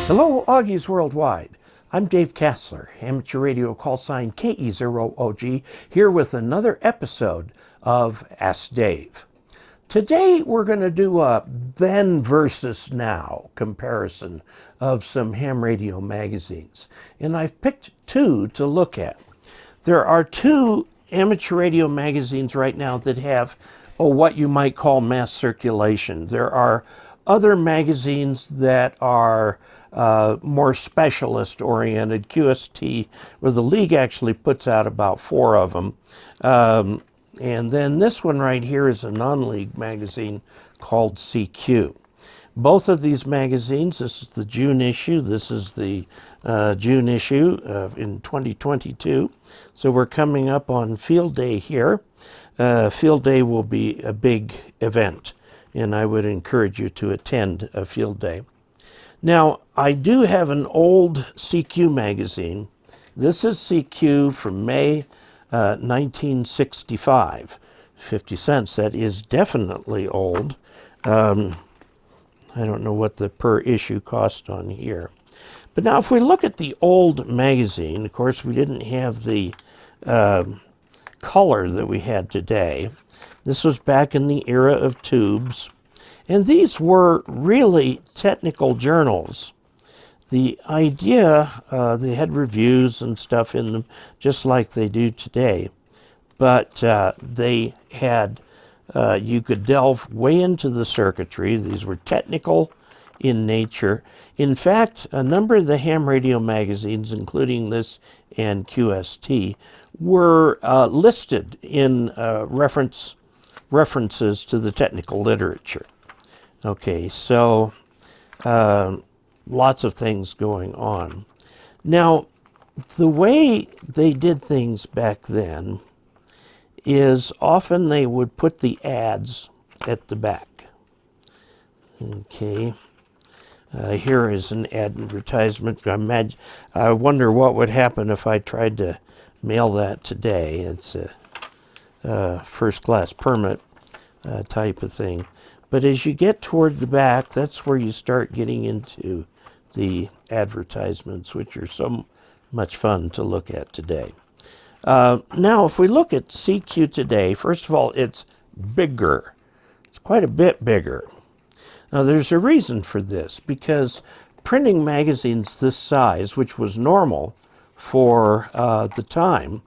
Hello, Augies Worldwide. I'm Dave Kassler, amateur radio call sign KE0OG, here with another episode of Ask Dave. Today we're going to do a then versus now comparison of some ham radio magazines, and I've picked two to look at. There are two amateur radio magazines right now that have what you might call mass circulation. There are other magazines that are more specialist oriented. QST, or the league, actually puts out about 4 of them. And then this one right here is a non-league magazine called CQ. Both of these magazines, this is the June issue, this is the June issue in 2022. So we're coming up on Field Day here. Field Day will be a big event, and I would encourage you to attend a Field Day. Now, I do have an old CQ magazine. This is CQ from May 1965. 50 cents. That is definitely old. I don't know what the per issue cost on here. But now if we look at the old magazine, of course we didn't have the color that we had today. This was back in the era of tubes. And these were really technical journals. The idea, they had reviews and stuff in them, just like they do today. But they had, you could delve way into the circuitry. These were technical in nature. In fact, a number of the ham radio magazines, including this and QST, were listed in references to the technical literature. Okay, so lots of things going on. Now, the way they did things back then is often they would put the ads at the back. Okay, here is an advertisement. I wonder what would happen if I tried to mail that today. It's a first-class permit type of thing. But as you get toward the back, that's where you start getting into the advertisements, which are so much fun to look at today. Now, if we look at CQ today, first of all, it's bigger. It's quite a bit bigger. Now, there's a reason for this, because printing magazines this size, which was normal for the time,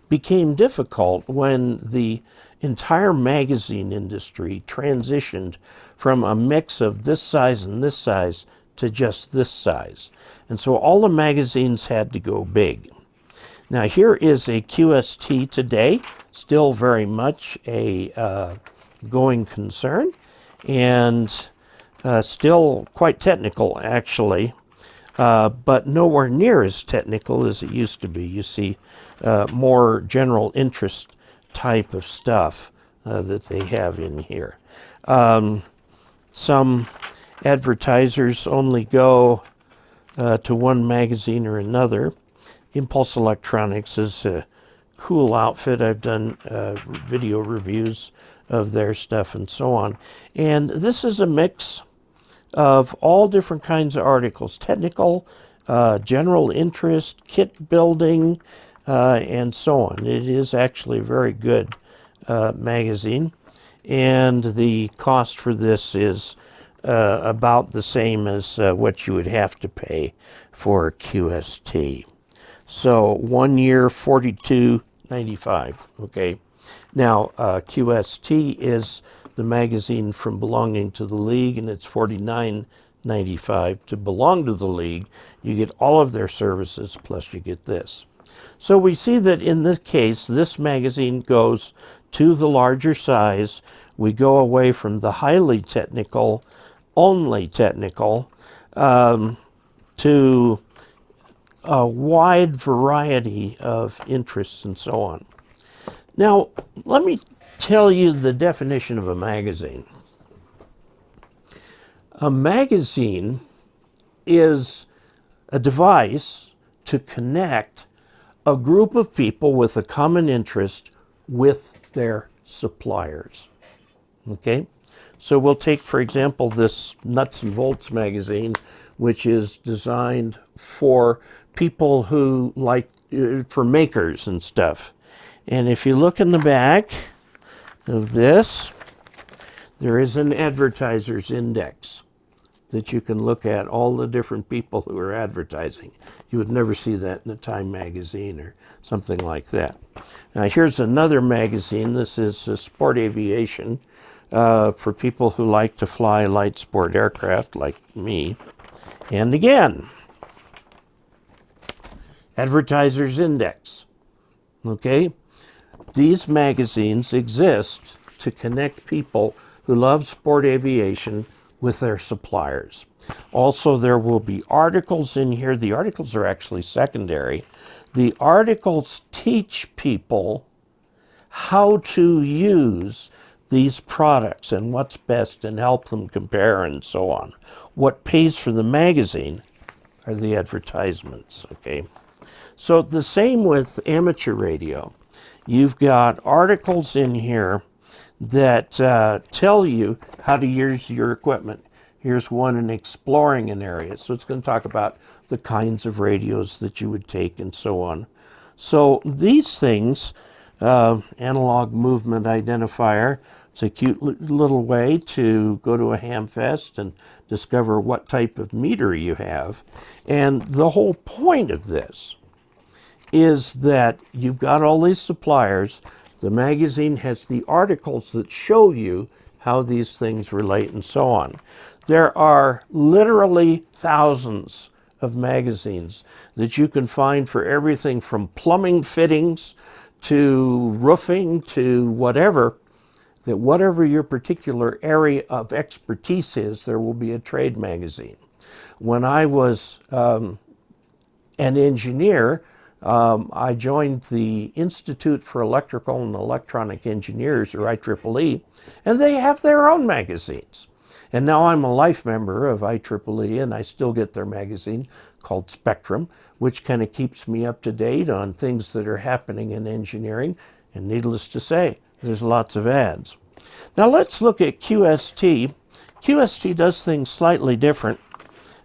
became difficult when the entire magazine industry transitioned from a mix of this size and this size to just this size. And so all the magazines had to go big. Now here is a QST today, still very much a going concern, and still quite technical actually, but nowhere near as technical as it used to be. You see more general interest type of stuff that they have in here. Some advertisers only go to one magazine or another. Impulse Electronics is a cool outfit. I've done video reviews of their stuff and so on. And this is a mix of all different kinds of articles: technical, general interest, kit building, and so on. It is actually a very good magazine, and the cost for this is about the same as what you would have to pay for QST. So 1 year, $42.95. Okay. Now QST is the magazine from belonging to the league, and it's $49.95 to belong to the league. You get all of their services, plus you get this. So we see that in this case, this magazine goes to the larger size. We go away from the highly technical, only technical, to a wide variety of interests and so on. Now, let me tell you the definition of a magazine. A magazine is a device to connect a group of people with a common interest with their suppliers. Okay? So we'll take, for example, this Nuts and Bolts magazine, which is designed for people who like, for makers and stuff. And if you look in the back of this, there is an advertiser's index that you can look at all the different people who are advertising. You would never see that in a Time magazine or something like that. Now here's another magazine. This is Sport Aviation for people who like to fly light sport aircraft like me. And again, Advertiser's Index. Okay? These magazines exist to connect people who love sport aviation with their suppliers. Also, there will be articles in here. The articles are actually secondary. The articles teach people how to use these products and what's best and help them compare and so on. What pays for the magazine are the advertisements, okay? So the same with amateur radio. You've got articles in here that tell you how to use your equipment. Here's one in exploring an area. So it's going to talk about the kinds of radios that you would take and so on. So these things, analog movement identifier, it's a cute little way to go to a ham fest and discover what type of meter you have. And the whole point of this is that you've got all these suppliers. The magazine has the articles that show you how these things relate and so on. There are literally thousands of magazines that you can find for everything from plumbing fittings to roofing to whatever, that whatever your particular area of expertise is, there will be a trade magazine. When I was an engineer, I joined the Institute for Electrical and Electronic Engineers, or IEEE, and they have their own magazines. And now I'm a life member of IEEE, and I still get their magazine called Spectrum, which kind of keeps me up to date on things that are happening in engineering. And needless to say, there's lots of ads. Now let's look at QST. QST does things slightly different.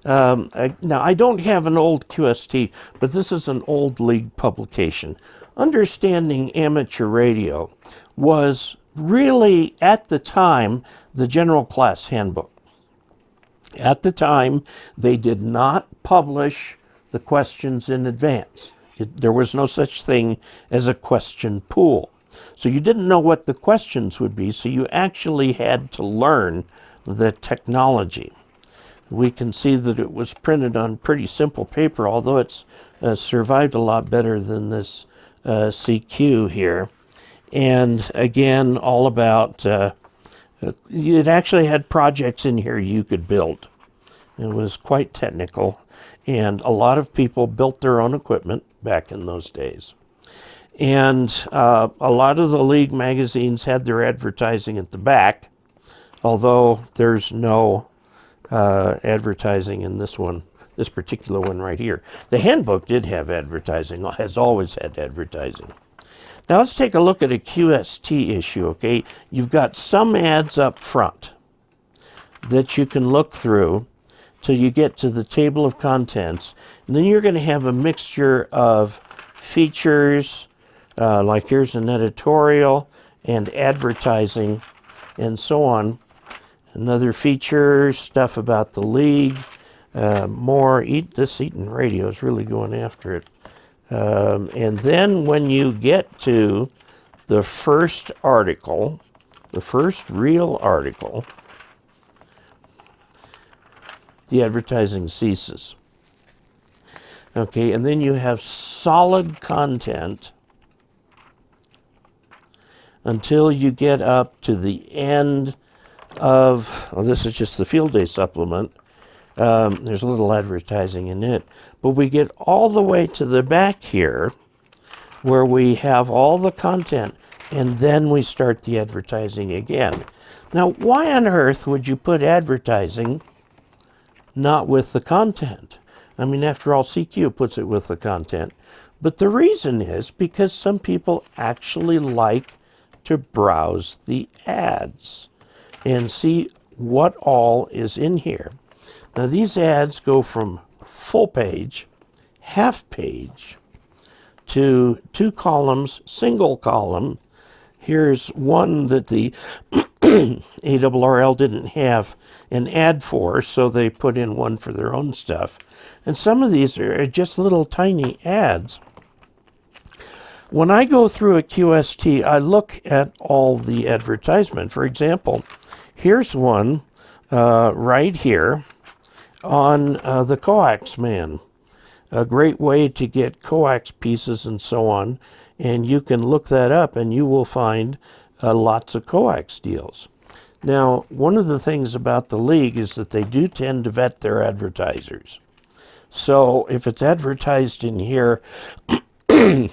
Now, I don't have an old QST, but this is an old league publication. Understanding Amateur Radio was really, at the time, the general class handbook. At the time, they did not publish the questions in advance. There was no such thing as a question pool. So you didn't know what the questions would be, so you actually had to learn the technology. We can see that it was printed on pretty simple paper, although it's survived a lot better than this CQ here. And again, all about, it actually had projects in here you could build. It was quite technical, and a lot of people built their own equipment back in those days. And a lot of the league magazines had their advertising at the back, although there's no advertising in this one, this particular one right here. The handbook did have advertising, has always had advertising. Now let's take a look at a QST issue, okay? You've got some ads up front that you can look through till you get to the table of contents, and then you're going to have a mixture of features, like here's an editorial, and advertising, and so on. Another feature, stuff about the league, more. This Eaton Radio is really going after it. And then when you get to the first article, the first real article, the advertising ceases. Okay, and then you have solid content until you get up to the end of, well, this is just the field day supplement. There's a little advertising in it, but we get all the way to the back here where we have all the content, and then we start the advertising again. Now, why on earth would you put advertising not with the content? I mean, after all, CQ puts it with the content. But the reason is because some people actually like to browse the ads and see what all is in here. Now these ads go from full page, half page, to 2 columns, single column. Here's one that the ARRL didn't have an ad for, so they put in one for their own stuff. And some of these are just little tiny ads. When I go through a QST, I look at all the advertisement. For example, here's one right here on the coax man. A great way to get coax pieces and so on, and you can look that up and you will find lots of coax deals. Now, one of the things about the league is that they do tend to vet their advertisers. So if it's advertised in here, it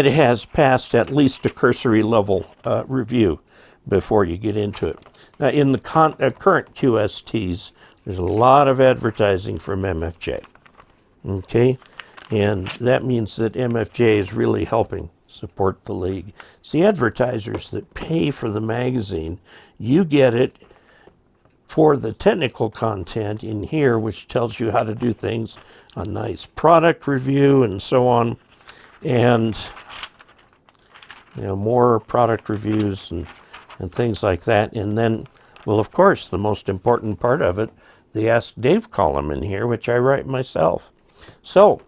has passed at least a cursory level review before you get into it. Now, in the current QSTs, there's a lot of advertising from MFJ. Okay, and that means that MFJ is really helping support the league. It's the advertisers that pay for the magazine. You get it for the technical content in here, which tells you how to do things, a nice product review and so on, and more product reviews and things like that. And then, well, of course, the most important part of it, the Ask Dave column in here, which I write myself. So,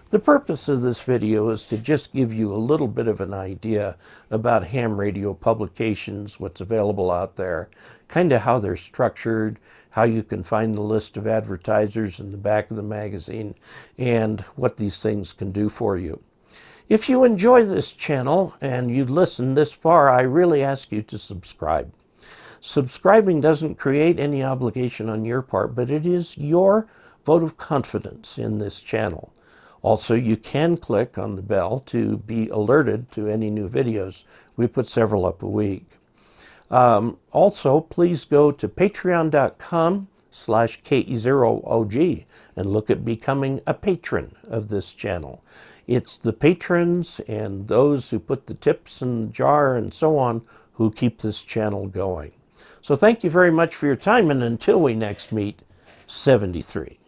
the purpose of this video is to just give you a little bit of an idea about ham radio publications, what's available out there, kind of how they're structured, how you can find the list of advertisers in the back of the magazine, and what these things can do for you. If you enjoy this channel and you've listened this far, I really ask you to subscribe. Subscribing doesn't create any obligation on your part, but it is your vote of confidence in this channel. Also, you can click on the bell to be alerted to any new videos. We put several up a week. Also, please go to patreon.com/KE0OG and look at becoming a patron of this channel. It's the patrons and those who put the tips in the jar and so on who keep this channel going. So thank you very much for your time, and until we next meet, 73.